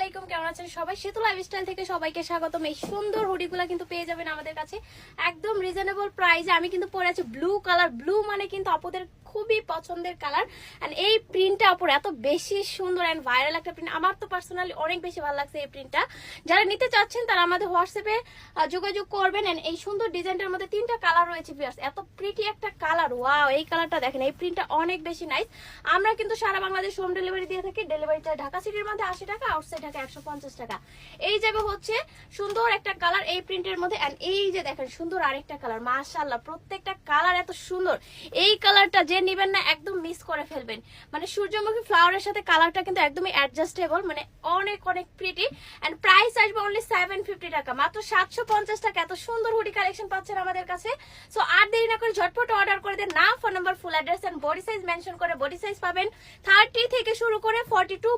আলাইকুম, কেমন আছেন সবাই? সেতু লাইফস্টাইল থেকে সবাইকে স্বাগতম। এই সুন্দর হুডিগুলা কিন্তু পেয়ে যাবেন আমাদের কাছে একদম রিজনেবল প্রাইসে। আমি কিন্তু পরে আছি ব্লু কালার। ব্লু মানে কিন্তু আপুদের খুবই পছন্দের কালার। এন্ড এই প্রিন্টটা আপুর এত বেশি সুন্দর এন্ড ভাইরাল একটা প্রিন্ট। আমার তো পার্সোনালি অনেক বেশি ভালো লাগছে এই প্রিন্টটা। যারা নিতে চাচ্ছেন তারা আমাদের হোয়াটসঅ্যাপে যোগাযোগ করবেন। এন্ড এই সুন্দর ডিজাইনটার মধ্যে 3টা কালার রয়েছে ভিউয়ার্স। এত প্রিটি একটা কালার, ওয়াও! এই কালারটা দেখেন, এই প্রিন্টটা অনেক বেশি নাইস। আমরা কিন্তু সারা বাংলাদেশ হোম ডেলিভারি দিয়ে থাকি। ডেলিভারি চার্জ ঢাকা সিটির মধ্যে 80 টাকা, আউটসাইড ঢাকা 150 টাকা। এই যাবে হচ্ছে সুন্দর একটা কালার এই প্রিন্টের মধ্যে। এন্ড এই যে দেখেন সুন্দর আরেকটা কালার, মাশাআল্লাহ প্রত্যেকটা কালার এত সুন্দর। এই কালারটা যে নেবেন না একদম মিস করে ফেলবেন। মানে সূর্যমুখী ফ্লাওয়ারের সাথে কালারটা কিন্তু একদমই অ্যাডজাস্টেবল, মানে অনেক অনেক প্রিটি। এন্ড প্রাইস আসবে অনলি 750 টাকা, মাত্র 750 টাকা। এত সুন্দর হুডি কালেকশন পাচ্ছেন আমাদের কাছে। সো আর দেরি না করে ঝটপট অর্ডার করে দেন। নাম, phone number, full address and body size mention করে বডি সাইজ পাবেন 30 থেকে শুরু করে 42